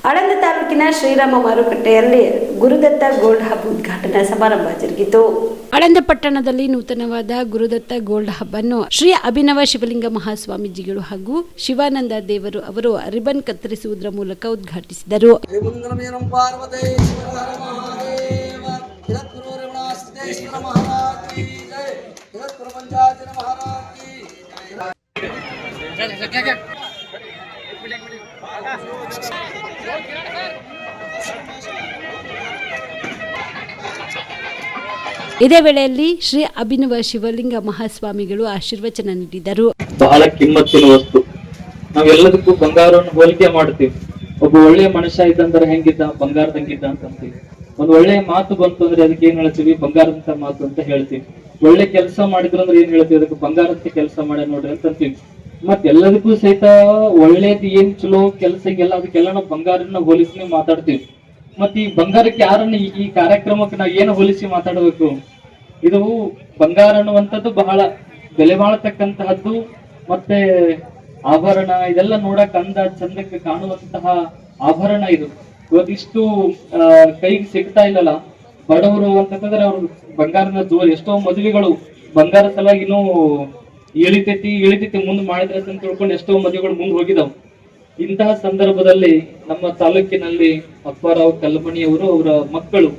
ಆಳಂದ ತಾಲೂಕಿನ ಶ್ರೀರಾಮ ಮಾರುಕಟ್ಟೆಯಲ್ಲಿ Gurudatta gold hub ಉದ್ಘಾಟನಾ ಸಮಾರಂಭ ಜರುಗಿತು. ಆಳಂದ ಪಟ್ಟಣದಲ್ಲಿ ನೂತನವಾದ ಗುರುದತ್ತ ಗೋಲ್ಡ್ ಹಬ್ ಅನ್ನು ಶ್ರೀ ಅಭಿನವ ಶಿವಲಿಂಗ ಮಹಾಸ್ವಾಮೀಜಿಗಳು ಹಾಗೂ ಶಿವಾನಂದ ದೇವರು ಅವರು ರಿಬನ್ ಕತ್ತರಿಸುವುದರ ಮೂಲಕ ಉದ್ಘಾಟಿಸಿದರು. ಇದೇ ವೇಳೆಯಲ್ಲಿ ಶ್ರೀ ಅಭಿನವ ಶಿವಲಿಂಗ ಮಹಾಸ್ವಾಮಿಗಳು ಆಶೀರ್ವಚನ ನೀಡಿದರು. ಬಹಳ ಕಿಮ್ಮತ್ತಿನ ವಸ್ತು. ನಾವೆಲ್ಲದಕ್ಕೂ ಬಂಗಾರವನ್ನು ಹೋಲಿಕೆ ಮಾಡ್ತೀವಿ. ಒಬ್ಬ ಒಳ್ಳೆಯ ಮನುಷ್ಯ ಇದ್ದಂದ್ರೆ ಹೆಂಗಿದ್ದ, ಬಂಗಾರದಂಗಿದ್ದ ಅಂತ ಅಂತೀವಿ. ಒಂದು ಒಳ್ಳೆಯ ಮಾತು ಬಂತು ಅಂದ್ರೆ ಅದಕ್ಕೆ ಏನ್ ಹೇಳ್ತೀವಿ, ಬಂಗಾರದಂತ ಮಾತು ಅಂತ ಹೇಳ್ತೀವಿ. ಒಳ್ಳೆ ಕೆಲಸ ಮಾಡಿದ್ರು ಅಂದ್ರೆ ಏನ್ ಹೇಳ್ತೀವಿ, ಅದಕ್ಕೆ ಬಂಗಾರದ ಕೆಲಸ ಮಾಡಿ ನೋಡ್ರಿ ಅಂತ ಅಂತೀವಿ. ಮತ್ ಎಲ್ಲದಕ್ಕೂ ಸಹಿತ ಒಳ್ಳೇದು ಏನ್ ಚಲೋ ಕೆಲಸ ಎಲ್ಲ ಅದಕ್ಕೆಲ್ಲ ನಾವು ಬಂಗಾರನ್ನ ಹೋಲಿಸಿ ಮಾತಾಡ್ತೀವಿ. ಮತ್ ಈ ಬಂಗಾರಕ್ಕೆ ಯಾರನ್ನ ಈ ಕಾರ್ಯಕ್ರಮಕ್ಕೆ ನಾವು ಏನು ಹೋಲಿಸಿ ಮಾತಾಡಬೇಕು? ಇದು ಬಂಗಾರ ಅನ್ನುವಂಥದ್ದು ಬಹಳ ಬೆಲೆ ಬಾಳತಕ್ಕಂತಹದ್ದು. ಮತ್ತೆ ಆಭರಣ ಇದೆಲ್ಲ ನೋಡಕ್ ಅಂದ ಚಂದಕ್ಕೆ ಕಾಣುವಂತಹ ಆಭರಣ ಇದು. ಇವತ್ತಿಷ್ಟು ಕೈಗೆ ಸಿಗ್ತಾ ಇಲ್ಲಲ್ಲ ಬಡವರು ಅಂತಂದ್ರೆ ಅವ್ರು ಬಂಗಾರದ ಜೋರು. ಎಷ್ಟೋ ಮದುವೆಗಳು ಬಂಗಾರ ಸಲುವಾಗಿ ಇನ್ನೂ ಇಳಿತೈತಿ ಮುಂದೆ ಮಾಡಿದ್ರೆ ಅಂತ ತಿಳ್ಕೊಂಡು ಎಷ್ಟೋ ಮದುವೆಗಳು ಮುಂದೆ ಹೋಗಿದಾವ್. ಇಂತಹ ಸಂದರ್ಭದಲ್ಲಿ ನಮ್ಮ ತಾಲೂಕಿನಲ್ಲಿ ಅಪ್ಪಾರಾವ್ ಕಲ್ಮಣಿಯವರು ಅವರ ಮಕ್ಕಳು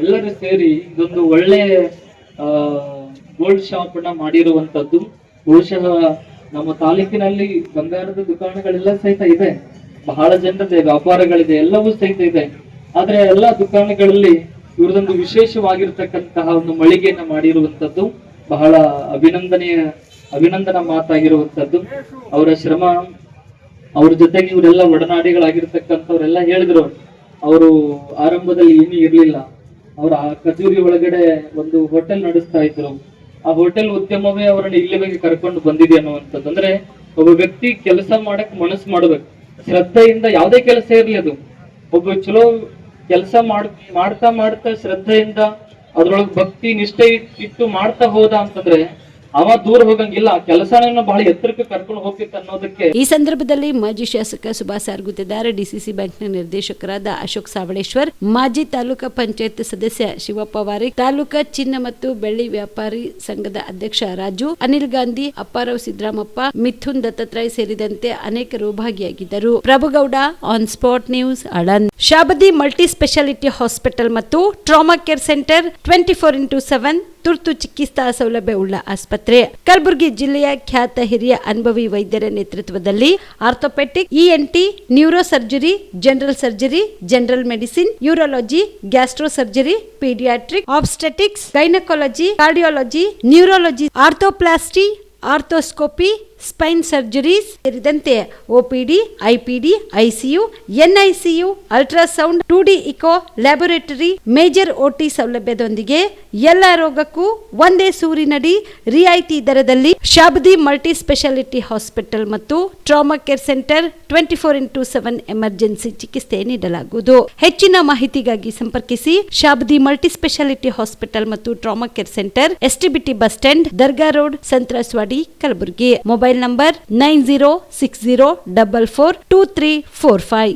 ಎಲ್ಲರೂ ಸೇರಿ ಇದೊಂದು ಒಳ್ಳೆ ಗೋಲ್ಡ್ ಶಾಪ್ ನ ಮಾಡಿರುವಂತದ್ದು. ಬಹುಶಃ ನಮ್ಮ ತಾಲೂಕಿನಲ್ಲಿ ಬಂಗಾರದ ದುಕಾನಗಳೆಲ್ಲ ಸಹಿತ ಇದೆ, ಬಹಳ ಜನರದೇ ವ್ಯಾಪಾರಗಳಿದೆ, ಎಲ್ಲವೂ ಸಹಿತ ಇದೆ. ಆದ್ರೆ ಎಲ್ಲಾ ದುಕಾನಗಳಲ್ಲಿ ಇವ್ರದೊಂದು ವಿಶೇಷವಾಗಿರ್ತಕ್ಕಂತಹ ಒಂದು ಮಳಿಗೆಯನ್ನ ಮಾಡಿರುವಂತದ್ದು ಬಹಳ ಅಭಿನಂದನಾ ಮಾತಾಗಿರುವಂತದ್ದು. ಅವರ ಶ್ರಮ, ಅವ್ರ ಜೊತೆಗೆ ಇವರೆಲ್ಲ ಒಡನಾಡಿಗಳಾಗಿರ್ತಕ್ಕಂಥವ್ರೆಲ್ಲ ಹೇಳಿದ್ರು. ಅವರು ಆರಂಭದಲ್ಲಿ ಏನೂ ಇರ್ಲಿಲ್ಲ. ಅವ್ರ ಆ ಕಚೇರಿ ಒಳಗಡೆ ಒಂದು ಹೋಟೆಲ್ ನಡೆಸ್ತಾ ಇದ್ರು. ಆ ಹೋಟೆಲ್ ಉದ್ಯಮವೇ ಅವರನ್ನ ಇಲ್ಲಿವರೆಗೆ ಕರ್ಕೊಂಡು ಬಂದಿದೆ ಅನ್ನುವಂಥದ್ದು. ಅಂದ್ರೆ ಒಬ್ಬ ವ್ಯಕ್ತಿ ಕೆಲಸ ಮಾಡಕ್ ಮನಸ್ಸು ಮಾಡ್ಬೇಕು, ಶ್ರದ್ಧೆಯಿಂದ. ಯಾವುದೇ ಕೆಲಸ ಇರ್ಲಿ, ಅದು ಒಬ್ಬ ಚಲೋ ಕೆಲಸ ಮಾಡ್ತಾ ಶ್ರದ್ಧೆಯಿಂದ ಅದ್ರೊಳಗೆ ಭಕ್ತಿ ನಿಷ್ಠೆ ಇಟ್ಟು ಮಾಡ್ತಾ ಹೋದ ಅಂತಂದ್ರೆ ಅವ ದೂರ ಹೋಗಂಗಿಲ್ಲ, ಕೆಲಸನ ಬಹಳ ಎತ್ತರಕ್ಕೆ ಕರ್ಕೊಂಡು ಹೋಗ್ತಿತ್ತು ಅನ್ನೋದಕ್ಕೆ. ಈ ಸಂದರ್ಭದಲ್ಲಿ ಮಾಜಿ ಶಾಸಕ ಸುಭಾಸ್ ಅರ್ಗುತೆದಾರ್, ಡಿಸಿಸಿ ಬ್ಯಾಂಕ್ನ ನಿರ್ದೇಶಕರಾದ ಅಶೋಕ್ ಸಾವಳೇಶ್ವರ್, ಮಾಜಿ ತಾಲೂಕಾ ಪಂಚಾಯತ್ ಸದಸ್ಯ ಶಿವಪ್ಪ ವಾರಿಕ್, ತಾಲೂಕಾ ಚಿನ್ನ ಮತ್ತು ಬೆಳ್ಳಿ ವ್ಯಾಪಾರಿ ಸಂಘದ ಅಧ್ಯಕ್ಷ ರಾಜು, ಅನಿಲ್ ಗಾಂಧಿ, ಅಪ್ಪಾರಾವ್ ಸಿದ್ದರಾಮಪ್ಪ, ಮಿಥುನ್ ದತ್ತಾತ್ರೇಯ ಸೇರಿದಂತೆ ಅನೇಕರು ಭಾಗಿಯಾಗಿದ್ದರು. Prabhugowda, on spot news, Aland. Shabadi multi speciality hospital ಮತ್ತು ಟ್ರಾಮಾ ಕೇರ್ ಸೆಂಟರ್ 24x7 ತುರ್ತು ಚಿಕಿತ್ಸಾ ಸೌಲಭ್ಯ ಉಳ್ಳ ಆಸ್ಪತ್ರೆ. ಕಲಬುರಗಿ ಜಿಲ್ಲೆಯ ಖ್ಯಾತ ಹಿರಿಯ ಅನುಭವಿ ವೈದ್ಯರ ನೇತೃತ್ವದಲ್ಲಿ orthopaedic, ENT, neuro surgery, general surgery, general medicine, urology, gastro surgery, paediatric, obstetrics, gynaecology, cardiology, neurology, arthroplasty, arthroscopy, spine surgeries ಸೇರಿದಂತೆ OPD, IPD, ICU, NICU, ultrasound, 2D echo, laboratory, major OT ಸೌಲಭ್ಯದೊಂದಿಗೆ ಎಲ್ಲ ರೋಗಕ್ಕೂ ಒಂದೇ ಸೂರಿನಡಿ ರಿಯಾಯಿತಿ ದರದಲ್ಲಿ ಶಾಬದಿ ಮಲ್ಟಿ ಸ್ಪೆಷಾಲಿಟಿ ಹಾಸ್ಪಿಟಲ್ ಮತ್ತು trauma care centre 24x7 emergency ಚಿಕಿತ್ಸೆ ನೀಡಲಾಗುವುದು. ಹೆಚ್ಚಿನ ಮಾಹಿತಿಗಾಗಿ ಸಂಪರ್ಕಿಸಿ ಶಾಬದಿ ಮಲ್ಟಿ ಸ್ಪೆಷಾಲಿಟಿ ಹಾಸ್ಪಿಟಲ್ ಮತ್ತು trauma care centre, STBT bus stand, ದರ್ಗಾ ರೋಡ್, ಸಂತ್ರಸ್ವಾಡಿ, ಕಲಬುರಗಿ. Mobile number 9060442345.